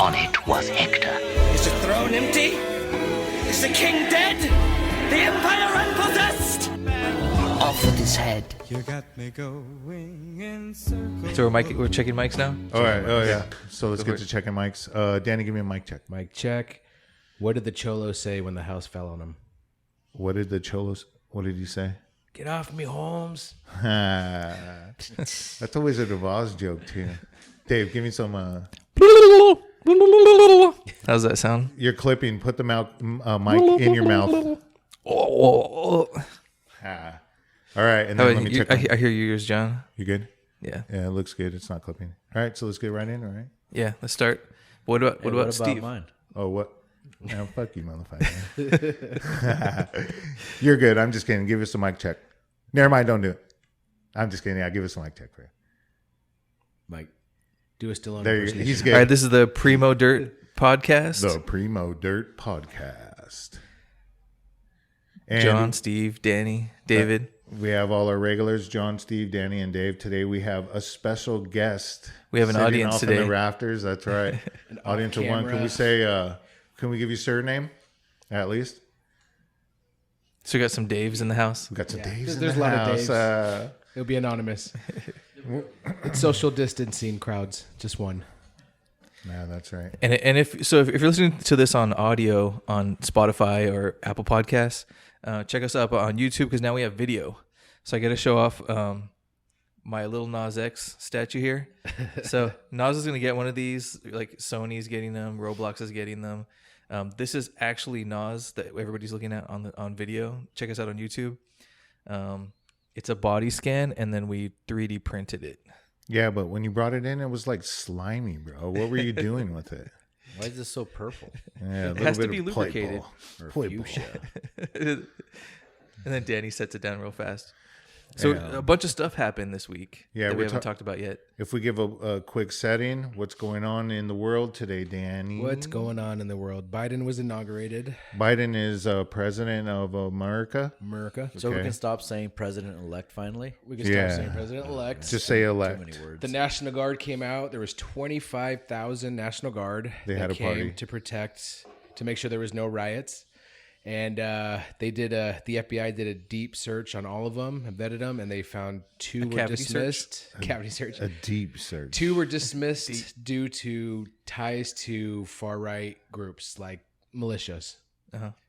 On it was Hector. Is the throne empty? Is the king dead? The empire unpossessed? Off with his head. You got me going in circles. So we're checking mics now? All right. Oh, yeah. So let's Go get for to checking mics. Danny, give me a mic check. Mic check. What did the Cholo say when the house fell on him? What did the Cholos, what did he say? Get off me, Holmes. That's always a DeVos joke, too. Dave, give me some. How's that sound? You're clipping. Put the mic in your mouth. Oh, All right. And then let me check. I hear yours, John. You good? Yeah. Yeah, it looks good. It's not clipping. All right. So let's get right in. All right. Yeah, let's start. What about Steve? Mine? Oh, what? No, fuck you, motherfucker. You're good. I'm just kidding. Give us a mic check. Never mind. Don't do it. I'm just kidding. Yeah, give us a mic check for you. Mike, do a still on. There you go. He's good. All right, this is the Primodirt podcast. The Primodirt podcast. And John, Steve, Danny, David. We have all our regulars, John, Steve, Danny, and Dave. Today we have a special guest. We have an sitting audience off today. in the rafters. That's right. An audience of one. Can we say? Can we give you surname? At least. So we got some Daves in the house. We got some Daves in There's the a lot house. of Daves. It'll be anonymous. It's social distancing crowds. Just one. Yeah, that's right. And if you're listening to this on audio on Spotify or Apple Podcasts, check us up on YouTube because now we have video. So I got to show off my little Nas X statue here. So Nas is gonna get one of these. Like Sony's getting them, Roblox is getting them. This is actually Nas that everybody's looking at on video. Check us out on YouTube. It's a body scan, and then we 3D printed it. Yeah, but when you brought it in, it was like slimy, bro. What were you doing with it? Why is this so purple? Yeah, It has to be lubricated. Play ball. And then Danny sets it down real fast. So a bunch of stuff happened this week that we haven't talked about yet. If we give a quick setting, what's going on in the world today, Danny? What's going on in the world? Biden was inaugurated. Biden is president of America. So we can stop saying president-elect finally? We can start saying president-elect. Just say elect. Too many words. The National Guard came out. There was 25,000 National Guard They that had a party. came to make sure there was no riots. And they did the FBI did a deep search on all of them and vetted them, and they found two were dismissed. Cavity search. A deep search. Two were dismissed due to ties to far right groups like militias.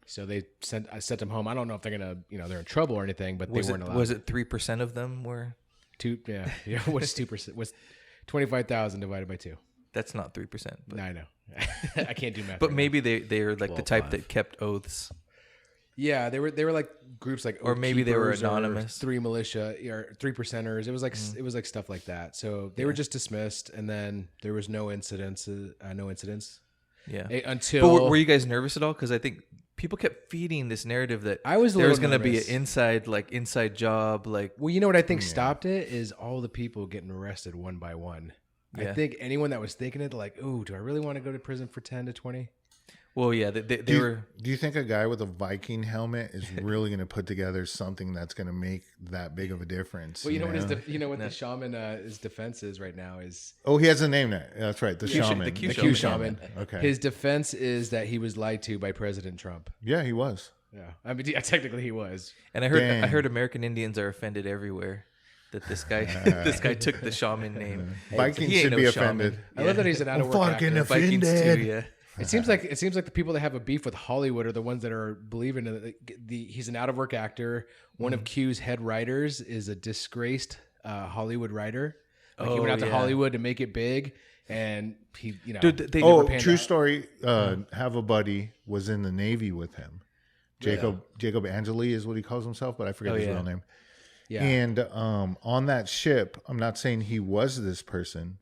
So they sent them home. I don't know if they're gonna they're in trouble or anything, but they weren't allowed. Was it 3% of them were? Two? Yeah. What's 2%? What's 25,000 divided by 2? That's not 3%. But, I know. I can't do math. but right maybe they're like the type that kept oaths. Yeah, they were like groups like Or maybe they were Oath Keepers or anonymous. 3 militia or 3 percenters. It was like it was like stuff like that. So they were just dismissed, and then there was no incidents. Yeah. Until. But were you guys nervous at all? Because I think people kept feeding this narrative that I was a there was little going to be nervous. an inside job. Like, Well, you know what I think stopped it is all the people getting arrested one by one. Yeah. I think anyone that was thinking it, like, "Ooh, do I really want to go to prison for 10 to 20?" well, yeah, they were. Do you think a guy with a Viking helmet is really going to put together something that's going to make that big of a difference? Well, you know what the shaman his defense is right now is Oh, he has a name now. That's right. The shaman. the Q the Q shaman. Okay. His defense is that he was lied to by President Trump. Yeah, he was. Yeah, I mean, technically he was. And I heard American Indians are offended everywhere that this guy took the shaman name. Vikings he ain't should no be shaman. offended. I love that he's an out of work Fucking actor. Vikings offended. too, yeah. It seems like the people that have a beef with Hollywood are the ones that are believing that he's an out of work actor. One of Q's head writers is a disgraced Hollywood writer. Like he went out to Hollywood to make it big, and he Dude, they Oh, never panned true out. story. Have a buddy was in the Navy with him. Jacob Angeli is what he calls himself, but I forget his real name. Yeah. And on that ship, I'm not saying he was this person,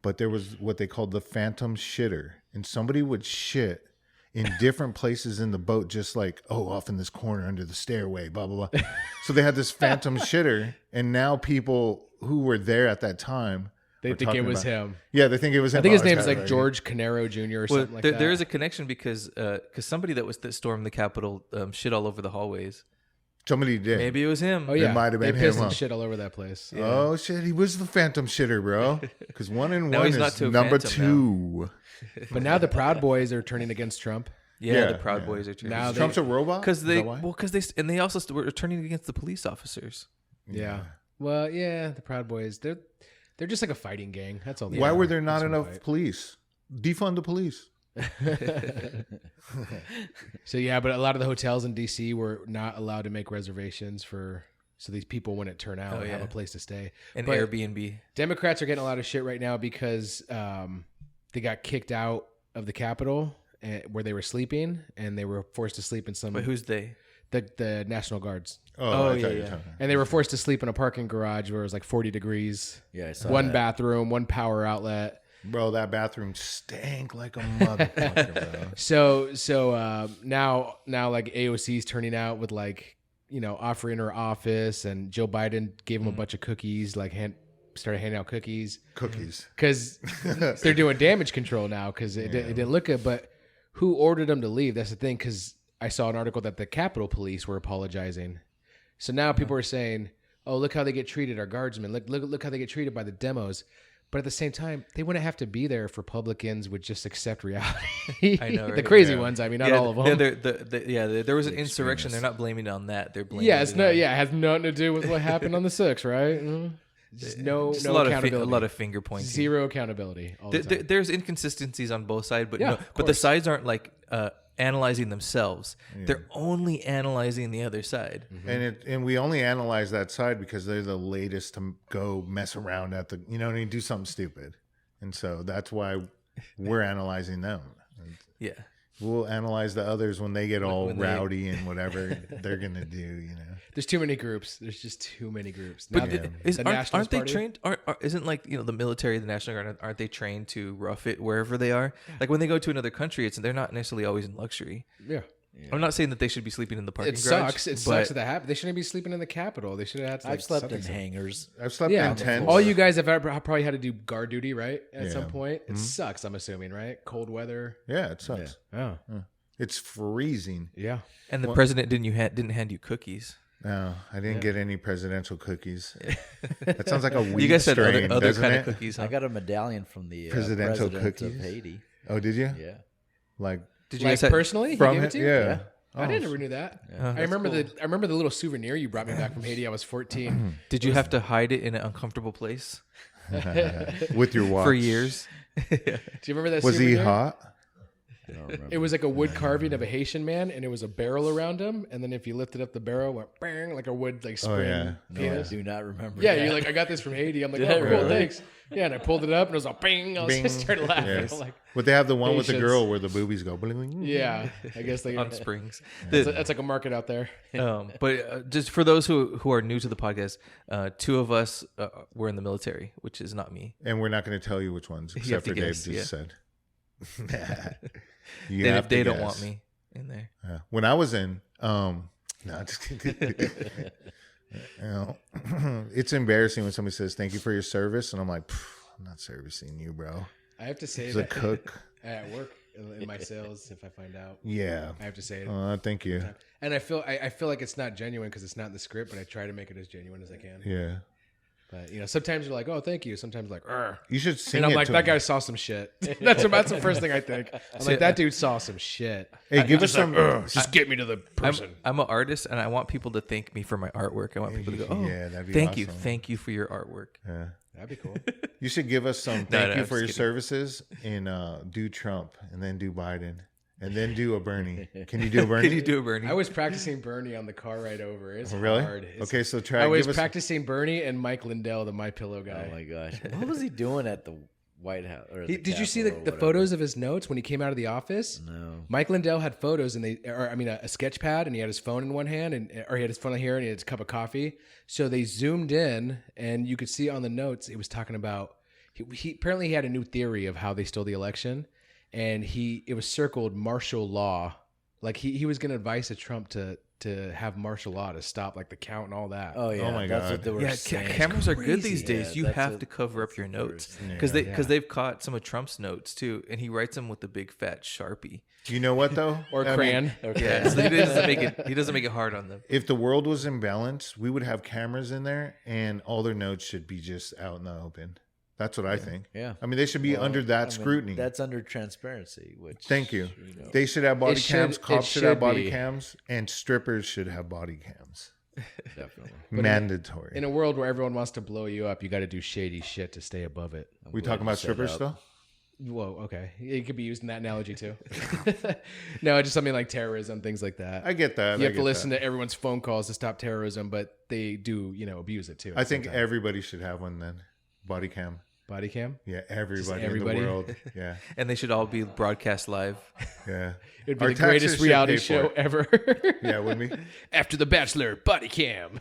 but there was what they called the phantom shitter. And somebody would shit in different places in the boat, just like, off in this corner under the stairway, blah, blah, blah. So they had this phantom shitter. And now people who were there at that time, They think it was him. Yeah, they think it was him. I think his Oh, name it's is like right. George Canaro Jr. or something like that. There is a connection because somebody that stormed the Capitol shit all over the hallways. Somebody did. Maybe it was him. Oh yeah, might have been they pissed him, and huh? shit all over that place. Oh shit, he was the phantom shitter, bro. Because 1 and No, 1 he's not is to a number phantom 2. But now the Proud Boys are turning against Trump. Yeah, Yeah, the Proud yeah. Boys are turning. Now they- Trump's a robot. because Is they that why? they also were turning against the police officers. Yeah. Well, yeah, the Proud Boys. They're just like a fighting gang. That's all. They Why are. were there not Just wanna enough fight. police? Defund the police. So yeah, but a lot of the hotels in DC were not allowed to make reservations so these people wouldn't turn out and have a place to stay. And But Airbnb. Democrats are getting a lot of shit right now because they got kicked out of the Capitol where they were sleeping, and they were forced to sleep in some But who's they? the National Guards, Oh, I yeah, thought you were yeah. talking. and they were forced to sleep in a parking garage where it was like 40 degrees, Yeah, I saw one that. bathroom, one power outlet. Bro, that bathroom stank like a motherfucker, bro. So now like AOC's turning out with like, you know, offering her office, and Joe Biden gave him a bunch of cookies, like started handing out cookies Cookies. because they're doing damage control now because it didn't look good. But who ordered them to leave? That's the thing, because I saw an article that the Capitol Police were apologizing. So now people are saying, "Oh, look how they get treated, our guardsmen. Look how they get treated by the demos." But at the same time, they wouldn't have to be there for publicans would just accept reality. I know, The right? crazy Yeah. ones. I mean, not all of them. There was an insurrection. They're not blaming it on that. They're blaming. Yeah, it's it no. on- Yeah, it has nothing to do with what happened on the 6th, right? Just no a lot accountability. of a lot of finger pointing. Zero accountability. All the time. There's inconsistencies on both sides, but Yeah, no, of but the course. sides aren't like analyzing themselves. They're only analyzing the other side. And we only analyze that side because they're the latest to go mess around at the, you know, and do something stupid. And so that's why we're analyzing them. Yeah. We'll analyze the others when they get all when they- rowdy and whatever they're going to do, you know. There's too many groups. There's just too many groups. But Now, the Nationalist aren't they Party- trained? Isn't like, you know, the military, the National Guard, aren't they trained to rough it wherever they are? Like when they go to another country, they're not necessarily always in luxury. Yeah. I'm not saying that they should be sleeping in the parking It garage. sucks. It but sucks that that happened. They shouldn't be sleeping in the Capitol. They should have had to. I've slept something in hangars. I've slept Yeah, in tents. all you guys have probably had to do guard duty, right? At some Yeah. point, it sucks. I'm assuming, right? Cold weather. Yeah, it sucks. Oh, It's freezing. yeah. And the president didn't hand you cookies. No, I didn't get any presidential cookies. That sounds like a weed You guys said strain, other doesn't kind it? of cookies. Huh? I got a medallion from the Presidential president cookies? of Haiti. Oh, did you? Yeah. Like Did you Like guys have, personally, he from gave it? it to you? Yeah. I didn't never knew that. I remember the little souvenir you brought me back from Haiti. I was 14. Did you have to hide it in an uncomfortable place With your watch. for years? Do you remember that? Was he souvenir? hot? I don't remember. It was like a wood carving of a Haitian man, and it was a barrel around him. And then if you lifted up the barrel, it went bang, like a wood like spring yeah. No, I penis. do not remember. Yeah, that. you're like, I got this from Haiti. I'm like, Did oh, I cool, really? thanks. Yeah, and I pulled it up, and it was all bing. I was Bing. just started laughing. Yes. I'm like, But they have the one with the Haitians. girl where the boobies go. Bling, bling. yeah, I guess they. On springs. That's like a market out there. But just for those who are new to the podcast, two of us were in the military, which is not me. And we're not going to tell you which ones, have except to for Dave guess, just yeah. said. You have to They don't guess. want me in there. When I was in, no, just kidding. You know, it's embarrassing when somebody says thank you for your service, and I'm like, I'm not servicing you, bro. I have to say As a that cook, at work in my sales, if I find out, yeah. I have to say it. Thank you. And I feel like it's not genuine because it's not in the script, but I try to make it as genuine as I can. Yeah, But you know, sometimes you're like, "Oh, thank you." Sometimes like, "Arr." you should sing. And I'm it like, to "That him. guy saw some shit." that's the first thing I think. I'm like, "That dude saw some shit." Hey, give us some. Just get me to the person. I'm an artist, and I want people to thank me for my artwork. I want people to go, "Oh, Yeah, that'd be thank awesome. you for your artwork." Yeah. That'd be cool. You should give us some No, thank you I'm for your just kidding. services and do Trump and then do Biden and then do a Bernie. Can you do a Bernie? Can you do it, Bernie? I was practicing Bernie on the car ride over. It's Really? hard. It's- Okay, so try. I was give us- practicing Bernie and Mike Lindell, the My Pillow guy. Oh my gosh, what was he doing at the White House? Or the Did you see Capitol the or whatever? photos of his notes when he came out of the office? No. Mike Lindell had photos, and a sketch pad, and he had his phone in one hand, or he had his phone here, and he had his cup of coffee. So they zoomed in, and you could see on the notes it was talking about. He apparently he had a new theory of how they stole the election, and it was circled martial law, like he was going to advise Trump to to have martial law to stop like the count and all that. Oh yeah, my that's God. what they were Yeah, saying. cameras are good these crazy. days. Yeah, You that's have what- to cover up that's your the notes worst. because Yeah. they've caught some of Trump's notes too, and he writes them with the big fat Sharpie. You know what though? Or I mean, crayon. Yeah, so he doesn't make it hard on them. if the world was in balance, we would have cameras in there, and all their notes should be just out in the open. That's what I think. Yeah. I mean, they should be Well, under that I mean, scrutiny. That's under transparency, which Thank you. know. They should have body It should- cams. it Cops should have should body be. cams, and strippers should have body cams. Definitely. Mandatory. In a world where everyone wants to blow you up, you got to do shady shit to stay above it. we glad talking you about said strippers that. still? Whoa, okay. It could be used in that analogy too. No, just something like terrorism, things like that. I get that. You I have to get listen that. to everyone's phone calls to stop terrorism, but they do, abuse it too. I think everybody should have one then. Body cam. body cam. Yeah, everybody, everybody? in the world. Yeah, And they should all be broadcast live. yeah. It'd be Our the taxes greatest should reality pay for show it. ever. Yeah, wouldn't we? After The Bachelor, body cam.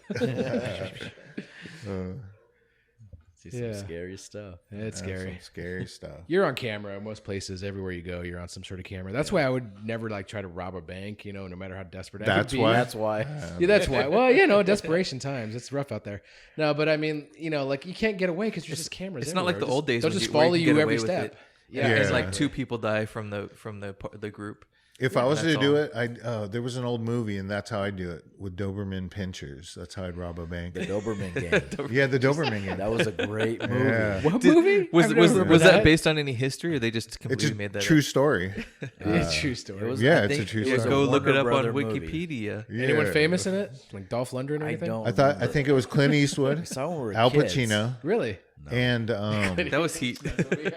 See some Yeah. scary stuff. It's That's scary. some scary stuff. You're on camera most places. Everywhere you go, you're on some sort of camera. That's why I would never try to rob a bank. No matter how desperate I That's could be. why? That's why. Yeah, that's why. Well, desperation times. It's rough out there. No, but I mean, you can't get away because there's just cameras. It's not like the everywhere. old days. They'll when just where follow can you get every away with step. it. Yeah. It's Yeah. like 2 people die from the group. If I was to That's do all. it, there was an old movie, and that's how I do it with Doberman pinchers. That's how I'd rob a bank. The Doberman Gang. Yeah, the Doberman game. That was a great movie. Yeah. What movie? Was I've was never was heard that based on any history, or they just It's completely a made that true up? story. It's a true story. It was- Yeah, I it's a think true it was story. Go look it Warner up on Brother movie. Wikipedia. Yeah. Anyone famous in it? Like Dolph Lundgren or I anything? don't. I think it was Clint Eastwood, Saw when we were Al kids. Pacino, Really? and That was Heat.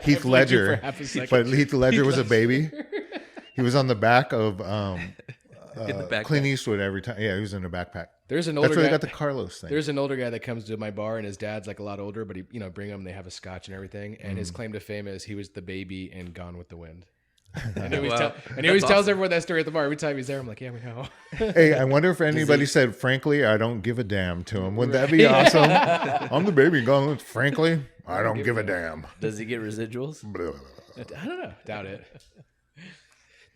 Heath Ledger. For half a second. But Heath Ledger was a baby. He was on the back of In the backpack. Clint Eastwood every time. Yeah, he was in a backpack. There's an older That's where they guy. got the Carlos thing. There's an older guy that comes to my bar, and his dad's like a lot older, but he, bring him. They have a scotch and everything, and his claim to fame is he was the baby in Gone with the Wind. And he always, Wow. tells everyone that story at the bar every time he's there. I'm like, yeah, we know. Hey, I wonder if anybody said, frankly, I don't give a damn to him. Wouldn't that be awesome? I'm the baby going, frankly, I don't give a damn. Does he get residuals? I don't know. Doubt it.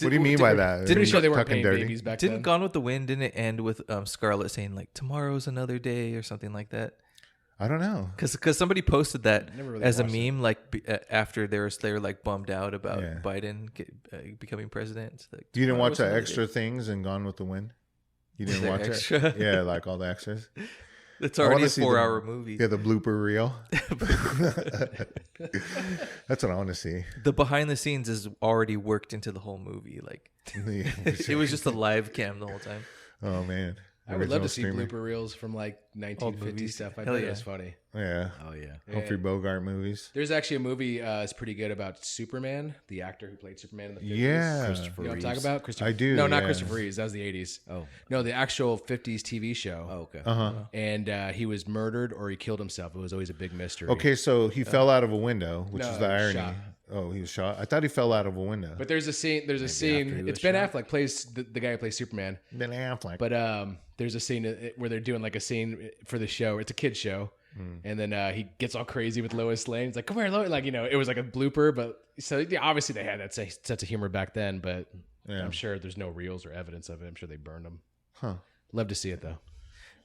What do you mean by that? Pretty sure they weren't Tucking paying dirty? babies back Didn't then. Gone with the Wind, didn't it end with Scarlett saying like tomorrow's another day or something like that? I don't know. Because somebody posted that Never really as a watched it. meme, like after they were like bummed out about Yeah. Biden becoming president. It's like, You didn't watch "Tomorrow's the another extra day." things in Gone with the Wind? You didn't there watch extra? it? Yeah, like all the extras. It's I already wanna a see the- 4-hour movie. Yeah, the blooper reel. That's what I want to see. The behind the scenes is already worked into the whole movie. Like it was just a live cam the whole time. Oh man, I would love Original to see streamer. blooper reels from like 1950 movies. stuff. I Hell bet yeah. it was funny. Yeah, Oh yeah. Humphrey Bogart movies. There's actually a movie it's pretty good about Superman, the actor who played Superman in the 50s. Yeah, You know what I'm talking about? Christopher, I do, No, not yeah. Christopher Reeves. That was the 80s. Oh. No, the actual 50s TV show. Oh, okay. And he was murdered or he killed himself. It was always a big mystery. Okay, so he fell out of a window, which No, is the he was irony. shot. Oh, he was shot. I thought he fell out of a window. But there's a scene. after he It's was Ben shot? Affleck plays the guy who plays Superman. Ben Affleck. But there's a scene where they're doing like a scene for the show. It's a kid's show. And then he gets all crazy with Lois Lane. He's like, come here, Lois. Like, it was like a blooper. But so yeah, obviously they had that sense of humor back then. But Yeah. I'm sure there's no reels or evidence of it. I'm sure they burned them. Huh. Love to see it though.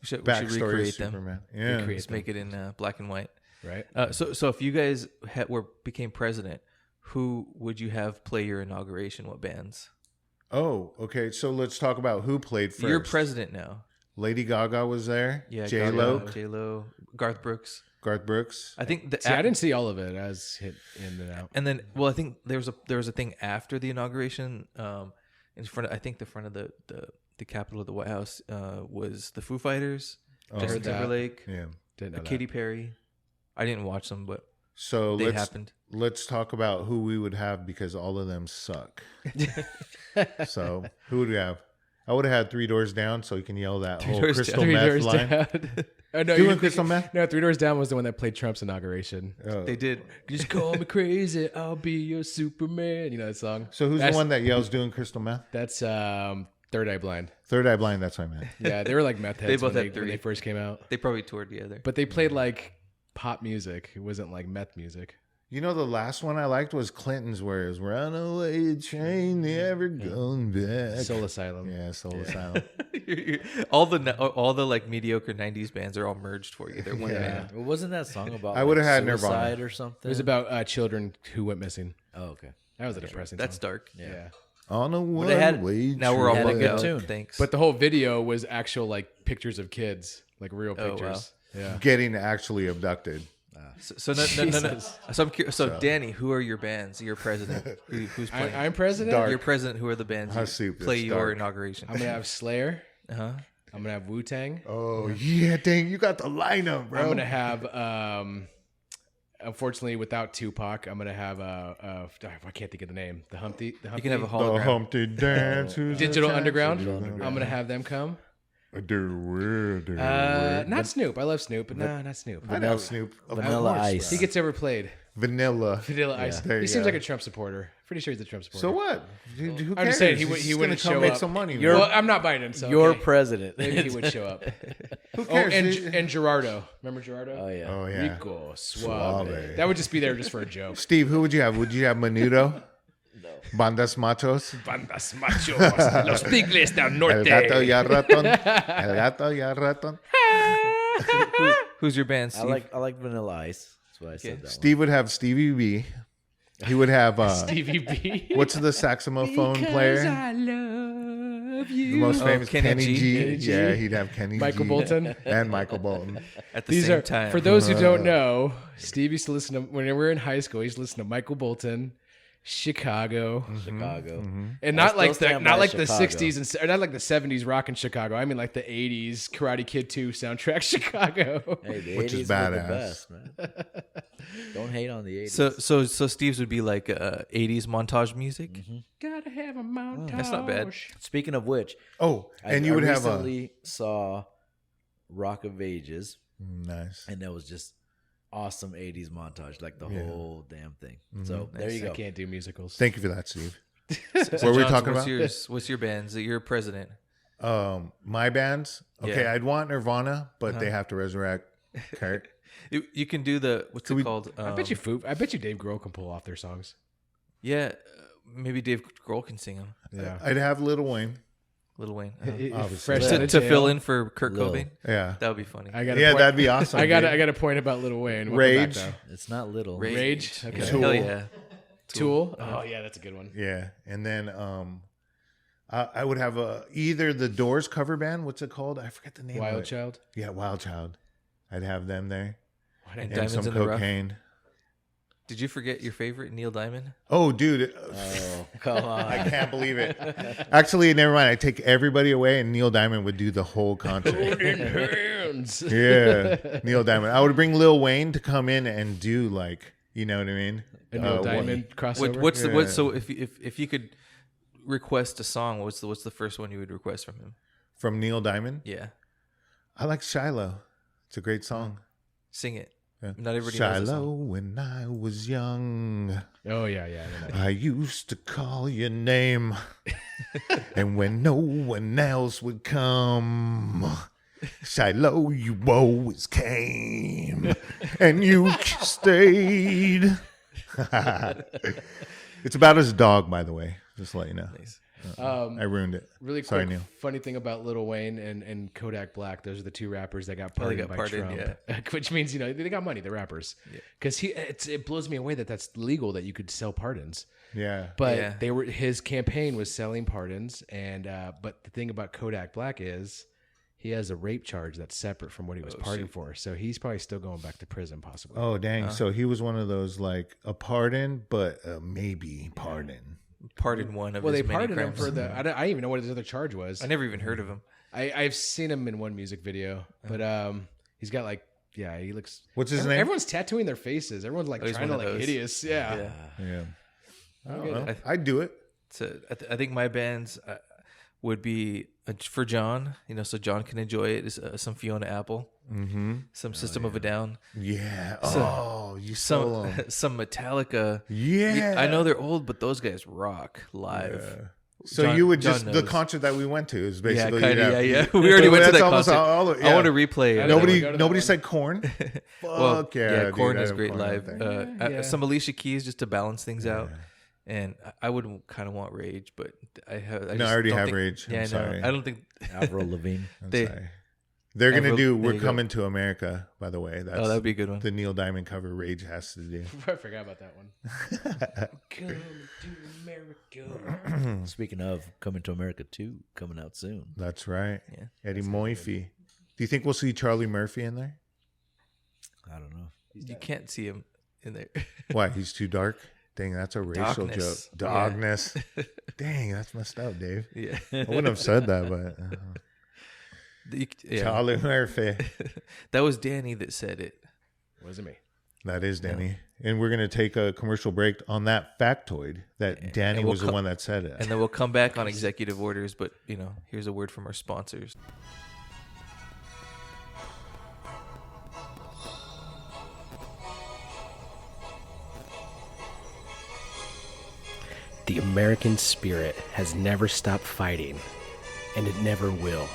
We should Backstory of recreate them. Superman. Yeah. Recreate Just make it in black and white. Right? So if you guys became president, who would you have play your inauguration? What bands? Oh, okay. So let's talk about who played first. You're president now. Lady Gaga was there. Yeah, J Lo, J Lo, Garth Brooks. Garth Brooks. I think the See, I didn't see all of it as hit in and out. And then, well, I think there was a thing after the inauguration. In front, I think the front of the Capitol of the White House was the Foo Fighters, Justin heard that. Timberlake, Yeah. Didn't know that. Katy Perry. I didn't watch them, but So they let's happened. let's talk about who we would have because all of them suck. So who would we have? I would have had 3 Doors Down so you can yell that whole Doors crystal Down. meth 3 Doors line. Down. Oh, no, Doing you're crystal thinking- meth? No, 3 Doors Down was the one that played Trump's inauguration. Oh. They did. Just call me crazy, I'll be your Superman. You know that song? So who's That's- the one that yells doing crystal meth? That's Third Eye Blind. Third Eye Blind, that's what I meant. Yeah, they were like meth heads both when, had when they 3. first came out. They probably toured together. But they played like pop music. It wasn't like meth music. You know, the last one I liked was Clinton's, where it was "Runaway Train, never going back." Soul Asylum. Yeah, Soul Asylum. all the like mediocre '90s bands are all merged for you. They're one band. Well, wasn't that song about I would've had suicide Nirvana. or something? It was about children who went missing. Oh, okay. That was a depressing That's song. dark. Yeah. On a they had- one-way Now we're all Had a bummed good out. tune. Thanks. But the whole video was actual like pictures of kids, like real Oh, wow. pictures. Yeah. getting actually abducted. so no. So I'm curious. So Danny, who are your bands? Your president. Who's playing? I'm president. Dark. Your president. Who are the bands you Soup, play that's your dark. inauguration? I'm gonna have Slayer. Uh-huh. I'm gonna have Wu Tang. Oh yeah, dang! You got the lineup, bro. I'm gonna have unfortunately without Tupac, I'm gonna have I can't think of the name. The Humpty. You can have a the hologram. Humpty Dance. who's Digital the Underground. champion? I'm gonna have them come. Not Not Snoop. I love Snoop, but no, not Snoop. Vanilla Snoop. Of Vanilla course, Ice. He gets overplayed. Vanilla. Vanilla Ice. There He you seems go. like a Trump supporter. Pretty sure he's a Trump supporter. So what? Dude, who I'm cares? just saying He's he just wouldn't gonna come show make up. some money. Well, bro. I'm not Biden, so Your okay. president. Maybe he would show up. Who Oh, cares? and Gerardo. Remember Gerardo? Oh yeah. Oh yeah. Rico Suave. Suave. That would just be there just for a joke. Steve, who would you have? Would you have Menudo? No. Bandas Machos? Bandas machos, los tigres del El norte. gato y el ratón. El gato y el ratón. Who's your band? I Steve? like Vanilla Ice. That's why I said that. Steve would have Stevie B. He would have Stevie B. what's the saxophone player? I love The you. most famous Kenny Kenny G. G. Kenny G. Yeah, he'd have Kenny Michael G. Bolton. And Michael Bolton. At the These same are time. for those who don't know. Steve used to listen to when we were in high school. He used to listen to Michael Bolton, Chicago, Chicago. and not still like the stand not by like the Chicago. '60s and or not like the '70s rock in Chicago. I mean like the '80s Karate Kid 2 soundtrack Chicago. Hey, the Which 80s is were badass. the best, man. Don't hate on the 80s. So Steve's would be like 80s montage music. Gotta have a montage. That's not bad. Speaking of which, Oh, and you would I have a recently saw Rock of Ages, nice. and that was just awesome 80s montage, like the Yeah. whole damn thing. So there you I go. can't do musicals. Thank you for that, Steve. So What were we John, talking what's about? Yours, what's your bands? You're president. My bands. Okay, Yeah. I'd want Nirvana, but they have to resurrect Kurt. You can do the what's it called? I bet you Dave Grohl can pull off their songs. Yeah, maybe Dave Grohl can sing them. Yeah. I'd have Lil Wayne. Lil Wayne. Obviously. Fresh To, out of to jail. fill in for Kurt Lil. Cobain. Yeah. That would be funny. I got a Yeah, point. that'd be awesome. I got dude. a point about Lil Wayne. We'll Rage. come back, It's not little. Rage? Okay. Yeah, Tool. hell yeah. Tool. Oh yeah, that's a good one. Yeah, and then I would have either the Doors cover band. What's it called? I forget the name. Wild of it. Child. Yeah, Wild Child. I'd have them there And and Diamonds some in the Rough. cocaine. Did you forget your favorite, Neil Diamond? Oh, dude. Oh, come on. I can't believe it. Actually, never mind. I take everybody away, and Neil Diamond would do the whole concert. Hands. Yeah, Neil Diamond. I would bring Lil Wayne to come in and do like, you know what I mean? A Neil what- Diamond crossover. What's the Yeah. what? So if you could request a song, what's the first one you would request from him? From Neil Diamond. Yeah, I like Shiloh. It's a great song. sing it. Yeah. Not everybody knows the Shiloh, song. when I was young, Oh yeah, I know that. I used to call your name, and when no one else would come, Shiloh, you always came, and you stayed. It's about his dog, by the way. Just to let you know. Nice. I ruined it. Really Sorry, quick, Neil. funny thing about Lil Wayne and Kodak Black. Those are the two rappers that got they pardoned got by pardoned, Trump, which means they got money. The rappers, because it blows me away that that's legal that you could sell pardons. Yeah. But Yeah. his campaign was selling pardons, and but the thing about Kodak Black is he has a rape charge that's separate from what he was pardoned for. So he's probably still going back to prison, possibly. Oh, dang. So he was one of those, like, a pardon, but a maybe pardon. Pardon one of Well, his they many pardoned him crimes. for the. I didn't even know what his other charge was. I never even heard of him. I've seen him in one music video, but he's got like he looks. What's his name? Everyone's tattooing their faces. Everyone's like he's trying to one of like those. hideous. Yeah. Yeah. Okay. I'd do it. So I think my bands would be for John. So John can enjoy it. Is some Fiona Apple, some System of a Down, Yeah. You some solo 'em. some Metallica. Yeah. I know they're old, but those guys rock live. So John- you would John just the knows. concert that we went to is Yeah, basically kind of. you'd have- Yeah. We already went to That's that almost concert. all- I yeah. want to replay it. Nobody go to that nobody one. said corn. Well, Fuck yeah, dude, Corn I is have great Korn out live. there. Some Alicia Keys just to balance things out, And I would kind of want rage, but I have. I already have rage. Yeah, I'm sorry. I don't think Avril Lavigne. I'm they- sorry. They're gonna Avril- do. there We're you go. coming to America. By the way, that's that'd be a good one. the Neil Diamond cover. Rage has to do. I forgot about that one. Come to America. Speaking of Coming to America 2, coming out soon. That's right. Yeah. Eddie Murphy. Do you think we'll see Charlie Murphy in there? I don't know. You can't see him in there. Why? He's too dark. Dang, that's a racial Darkness. joke. Darkness. Dang, that's messed up, Dave. Yeah. I wouldn't have said that, but Yeah. Charlie Murphy. That was Danny that said it. Wasn't me. That is Danny. And we're gonna take a commercial break on that factoid that Danny we'll was the one that said it. And then we'll come back on executive orders, but here's a word from our sponsors. The American spirit has never stopped fighting, and it never will.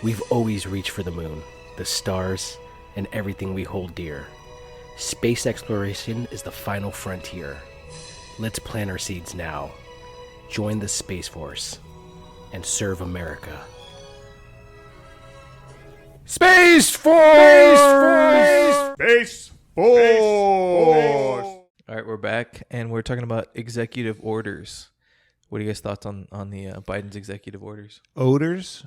We've always reached for the moon, the stars, and everything we hold dear. Space exploration is the final frontier. Let's plant our seeds now. Join the Space Force and serve America. Space Force! Space Force. All right, we're back, and we're talking about executive orders. What are you guys' thoughts on the Biden's executive orders? Odors.